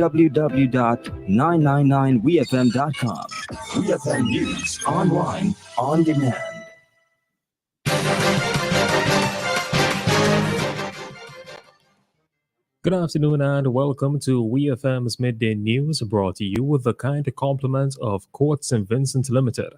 www.999wefm.com. WeFM News online on demand. Good afternoon and welcome to WeFM's Midday News, brought to you with the kind compliments of Court St. Vincent Limited.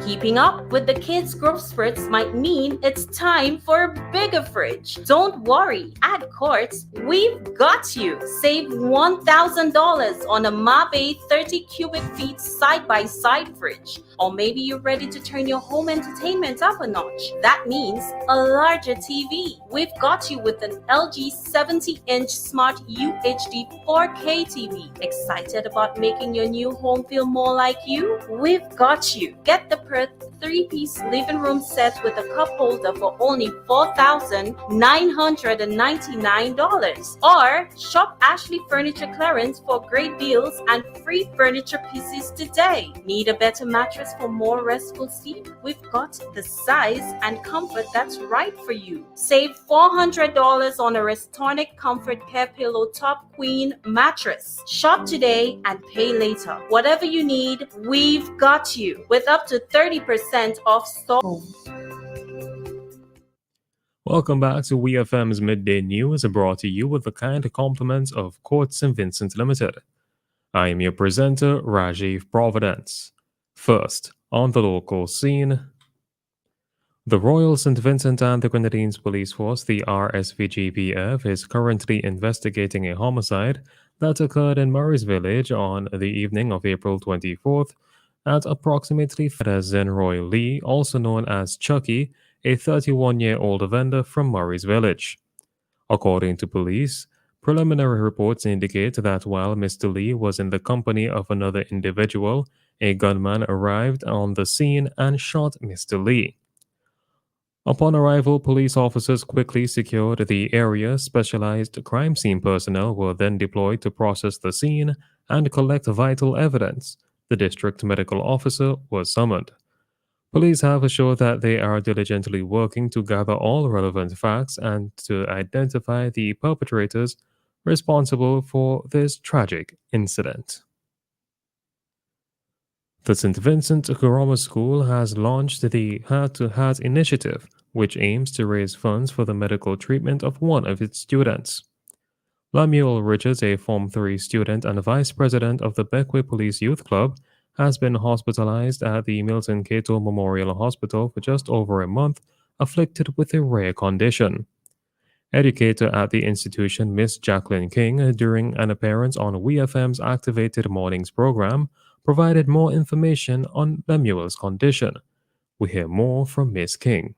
Keeping up with the kids' growth spurts might mean it's time for a bigger fridge. Don't worry, at Quartz, we've got you. Save $1,000 on a Mabe 30 cubic feet side-by-side fridge. Or maybe you're ready to turn your home entertainment up a notch. That means a larger TV. We've got you with an LG 70-inch Smart UHD 4K TV. Excited about making your new home feel more like you? We've got you. Get the Perth 3-piece living room set with a cup holder for only $4,999. Or shop Ashley Furniture Clearance for great deals and free furniture pieces today. Need a better mattress for more restful sleep? We've got the size and comfort that's right for you. Save $400 on a Restonic Comfort Care Pillow Top Queen mattress. Shop today and pay later. Whatever you need, we've got you, with up to 30% off store. Welcome back to WeFM's Midday News, brought to you with the kind compliments of Court St. Vincent Limited. I am your presenter, Rajiv Providence. First, on the local scene, the Royal St. Vincent and the Grenadines Police Force, the RSVGPF, is currently investigating a homicide that occurred in Murray's Village on the evening of April 24th at approximately Zen Roy Lee, also known as Chucky, a 31-year-old vendor from Murray's Village. According to police, preliminary reports indicate that while Mr. Lee was in the company of another individual, a gunman arrived on the scene and shot Mr. Lee. Upon arrival, police officers quickly secured the area. Specialized crime scene personnel were then deployed to process the scene and collect vital evidence. The district medical officer was summoned. Police have assured that they are diligently working to gather all relevant facts and to identify the perpetrators responsible for this tragic incident. The St. Vincent Grammar School has launched the Heart to Heart initiative, which aims to raise funds for the medical treatment of one of its students. Lemuel Richards, a Form 3 student and vice president of the Beckwith Police Youth Club, has been hospitalized at the Milton Cato Memorial Hospital for just over a month, afflicted with a rare condition. Educator at the institution, Miss Jacqueline King, during an appearance on WeFM's Activated Mornings program, provided more information on Lemuel's condition. We hear more from Miss King.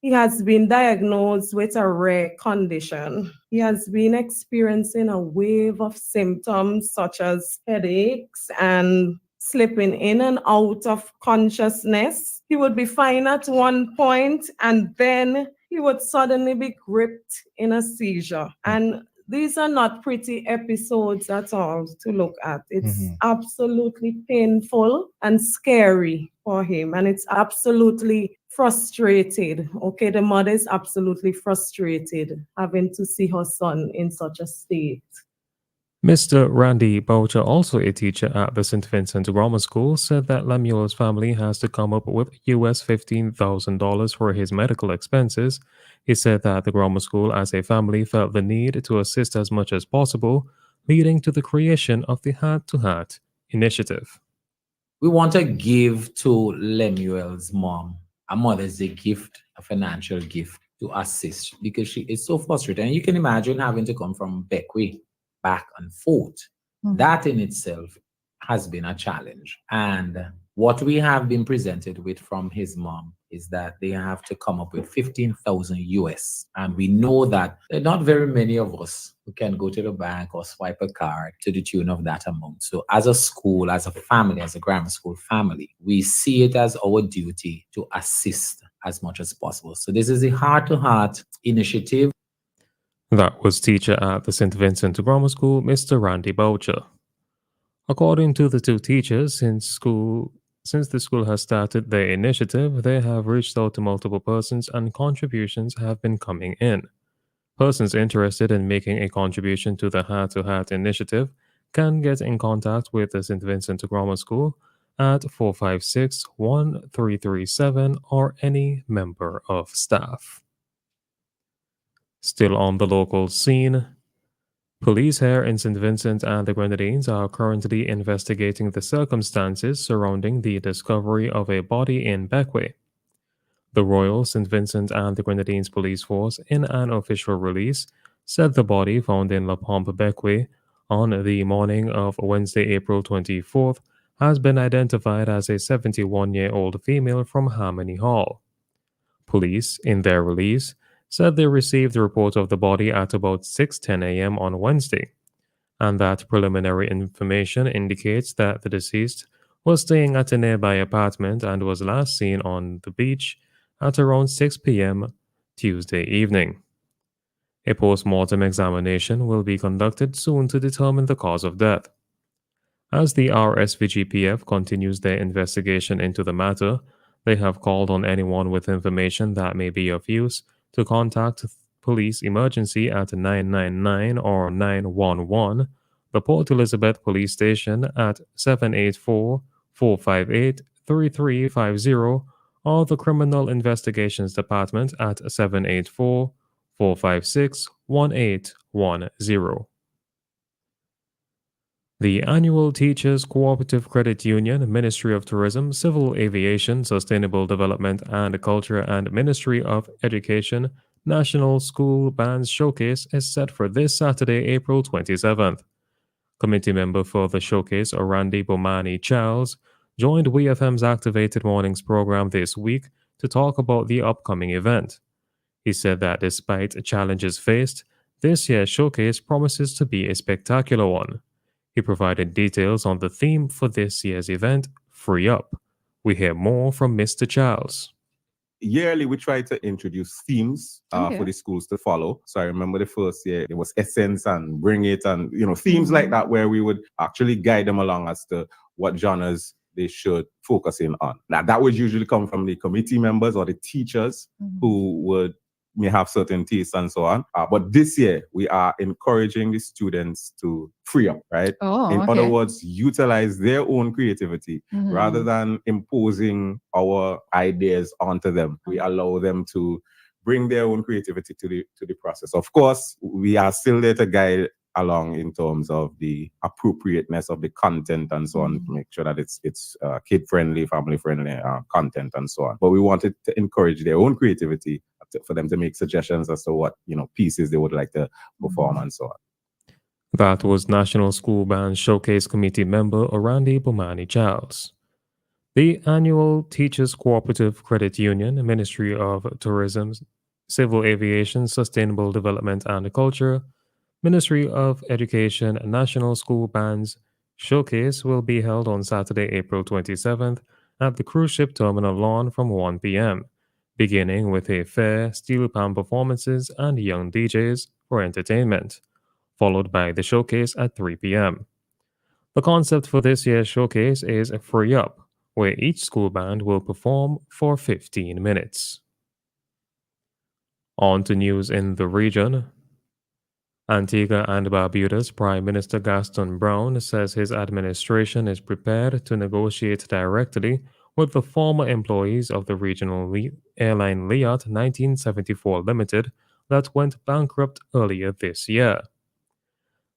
He has been diagnosed with a rare condition. He has been experiencing a wave of symptoms such as headaches and slipping in and out of consciousness. He would be fine at one point and then he would suddenly be gripped in a seizure. And these are not pretty episodes at all to look at. It's absolutely painful and scary for him. And it's absolutely frustrated. Okay, the mother is absolutely frustrated having to see her son in such a state. Mr. Randy Boucher, also a teacher at the St. Vincent Grammar School, said that Lemuel's family has to come up with US $15,000 for his medical expenses. He said that the grammar school as a family felt the need to assist as much as possible, leading to the creation of the Heart to Heart initiative. We want to give to Lemuel's mom. A mother's a gift, a financial gift to assist because she is so frustrated. And you can imagine having to come from Beckwith back and forth. That in itself has been a challenge. And what we have been presented with from his mom is that they have to come up with 15,000 US. And we know that there are not very many of us who can go to the bank or swipe a card to the tune of that amount. So as a school, as a family, as a grammar school family, we see it as our duty to assist as much as possible. So this is a heart-to-heart initiative. That was teacher at the St. Vincent Grammar School, Mr. Randy Boucher. According to the two teachers, since the school has started their initiative, they have reached out to multiple persons and contributions have been coming in. Persons interested in making a contribution to the Heart to Heart initiative can get in contact with the St. Vincent Grammar School at 456-1337 or any member of staff. Still on the local scene, police here in St. Vincent and the Grenadines are currently investigating the circumstances surrounding the discovery of a body in Beckway. The Royal St. Vincent and the Grenadines Police Force, in an official release, said the body found in La Pompe Beckway on the morning of Wednesday, April 24th, has been identified as a 71-year-old female from Harmony Hall. Police, in their release, said they received a report of the body at about 6:10 a.m. on Wednesday, and that preliminary information indicates that the deceased was staying at a nearby apartment and was last seen on the beach at around 6 p.m. Tuesday evening. A post-mortem examination will be conducted soon to determine the cause of death. As the RSVGPF continues their investigation into the matter, they have called on anyone with information that may be of use to contact police emergency at 999 or 911, the Port Elizabeth Police Station at 784-458-3350, or the Criminal Investigations Department at 784-456-1810. The annual Teachers Cooperative Credit Union, Ministry of Tourism, Civil Aviation, Sustainable Development and Culture, and Ministry of Education National School Bands Showcase is set for this Saturday, April 27th. Committee member for the showcase, Orandi Bomani Charles, joined WEFM's Activated Mornings program this week to talk about the upcoming event. He said that despite challenges faced, this year's showcase promises to be a spectacular one. He provided details on the theme for this year's event, Free Up. We hear more from Mr. Charles. Yearly, we try to introduce themes for the schools to follow. So I remember the first year, it was Essence and Bring It and, themes like that where we would actually guide them along as to what genres they should focus in on. Now, that would usually come from the committee members or the teachers who may have certain tastes and so on. But this year, we are encouraging the students to free up, right? In other words, utilize their own creativity rather than imposing our ideas onto them. We allow them to bring their own creativity to the process. Of course, we are still there to guide along in terms of the appropriateness of the content and so on, to make sure that it's kid-friendly, family-friendly content and so on. But we wanted to encourage their own creativity for them to make suggestions as to what pieces they would like to perform and so on. That was National School Band Showcase Committee member Orandi Bomani Charles. The annual Teachers Cooperative Credit Union, Ministry of Tourism, Civil Aviation, Sustainable Development and Culture, Ministry of Education, National School Bands Showcase will be held on Saturday, April 27th at the cruise ship terminal lawn from 1 p.m., beginning with a fair, steel pan performances and young DJs for entertainment, followed by the showcase at 3 p.m. The concept for this year's showcase is Free Up, where each school band will perform for 15 minutes. On to news in the region. Antigua and Barbuda's Prime Minister Gaston Brown says his administration is prepared to negotiate directly with the former employees of the regional airline Liat 1974 Limited that went bankrupt earlier this year.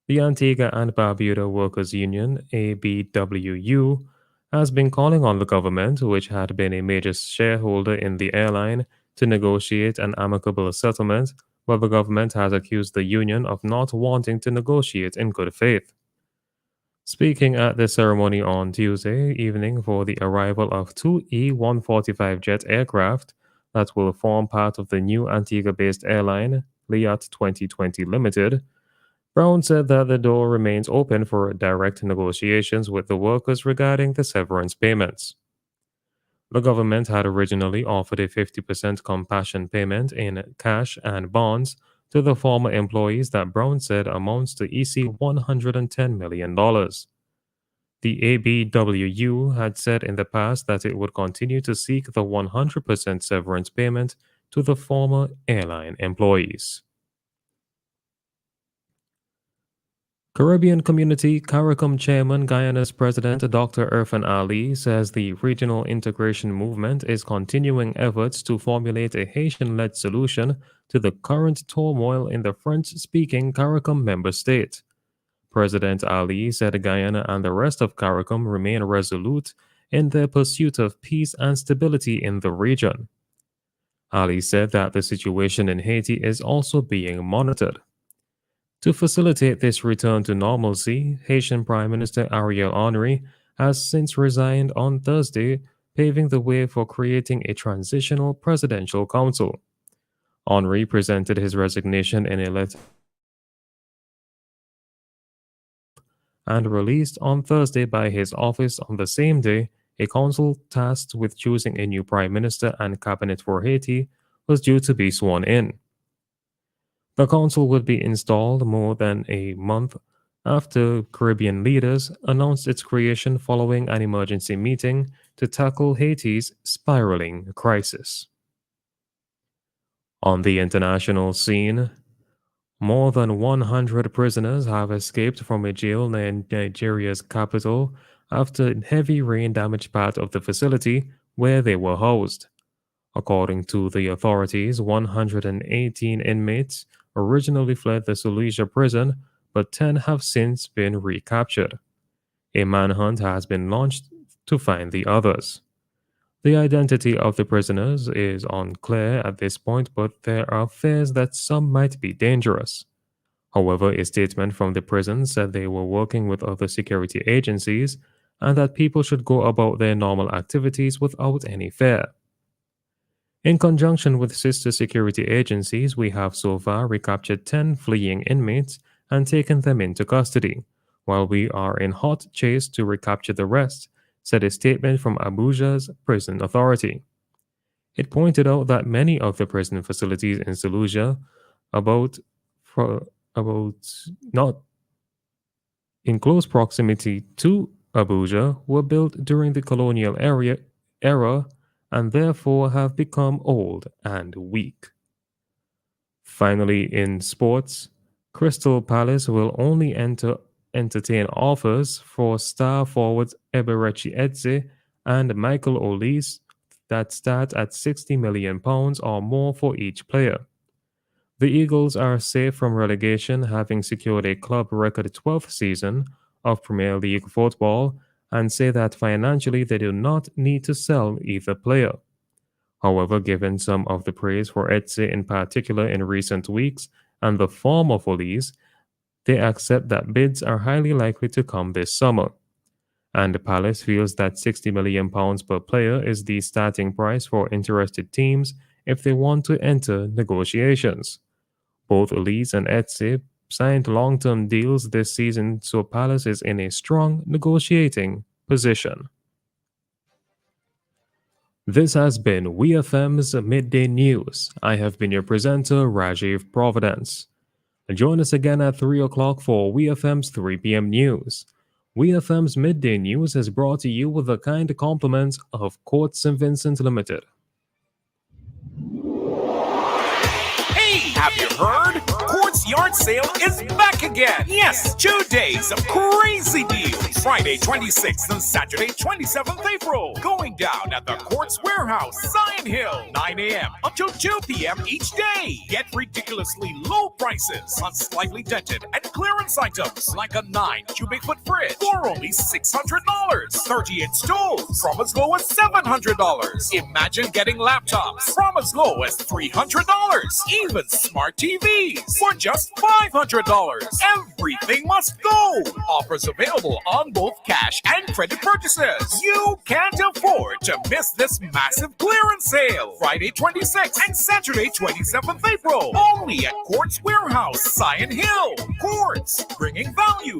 The Antigua and Barbuda Workers Union, ABWU, has been calling on the government, which had been a major shareholder in the airline, to negotiate an amicable settlement, but the government has accused the union of not wanting to negotiate in good faith. Speaking at the ceremony on Tuesday evening for the arrival of two E-145 jet aircraft that will form part of the new Antigua-based airline, Liat 2020 Limited, Brown said that the door remains open for direct negotiations with the workers regarding the severance payments. The government had originally offered a 50% compassion payment in cash and bonds to the former employees that Brown said amounts to $110 million. The ABWU had said in the past that it would continue to seek the 100% severance payment to the former airline employees. Caribbean Community CARICOM Chairman Guyana's President Dr. Irfan Ali says the regional integration movement is continuing efforts to formulate a Haitian-led solution to the current turmoil in the French-speaking CARICOM member state. President Ali said Guyana and the rest of CARICOM remain resolute in their pursuit of peace and stability in the region. Ali said that the situation in Haiti is also being monitored. To facilitate this return to normalcy, Haitian Prime Minister Ariel Henry has since resigned on Thursday, paving the way for creating a transitional presidential council. Henry presented his resignation in a letter and released on Thursday by his office on the same day. A council tasked with choosing a new prime minister and cabinet for Haiti was due to be sworn in. The council would be installed more than a month after Caribbean leaders announced its creation following an emergency meeting to tackle Haiti's spiraling crisis. On the international scene, more than 100 prisoners have escaped from a jail near Nigeria's capital after heavy rain damaged part of the facility where they were housed. According to the authorities, 118 inmates originally fled the Suleja prison, but 10 have since been recaptured. A manhunt has been launched to find the others. The identity of the prisoners is unclear at this point, but there are fears that some might be dangerous. However, a statement from the prison said they were working with other security agencies and that people should go about their normal activities without any fear. In conjunction with sister security agencies, we have so far recaptured 10 fleeing inmates and taken them into custody, while we are in hot chase to recapture the rest, said a statement from Abuja's prison authority. It pointed out that many of the prison facilities in Suleja, about not in close proximity to Abuja, were built during the colonial era and therefore have become old and weak. Finally, in sports, Crystal Palace will only entertain offers for star forwards Eberechi Eze and Michael Olise that start at £60 million or more for each player. The Eagles are safe from relegation, having secured a club record 12th season of Premier League football, and say that financially they do not need to sell either player. However, given some of the praise for Eze in particular in recent weeks and the form of Olise, they accept that bids are highly likely to come this summer. And Palace feels that £60 million per player is the starting price for interested teams if they want to enter negotiations. Both Olise and Eze signed long-term deals this season, so Palace is in a strong negotiating position. This has been WEFM's Midday News. I have been your presenter, Rajiv Providence. Join us again at 3 o'clock for WEFM's 3 p.m. news. WEFM's Midday News is brought to you with the kind compliments of Court St. Vincent Limited. Hey, have you heard? Quartz Yard Sale is back again. Yes, 2 days of crazy deals. Friday 26th and Saturday 27th April. Going down at the Quartz Warehouse, Zion Hill, 9 a.m. until 2 p.m. each day. Get ridiculously low prices on slightly dented and clearance items like a 9 cubic foot fridge for only $600. 30-inch stoves from as low as $700. Imagine getting laptops from as low as $300. Even smart TVs for just $500. Everything must go. Offers available on both cash and credit purchases. You can't afford to miss this massive clearance sale. Friday 26th and Saturday 27th April. Only at Quartz Warehouse, Zion Hill. Quartz, bringing value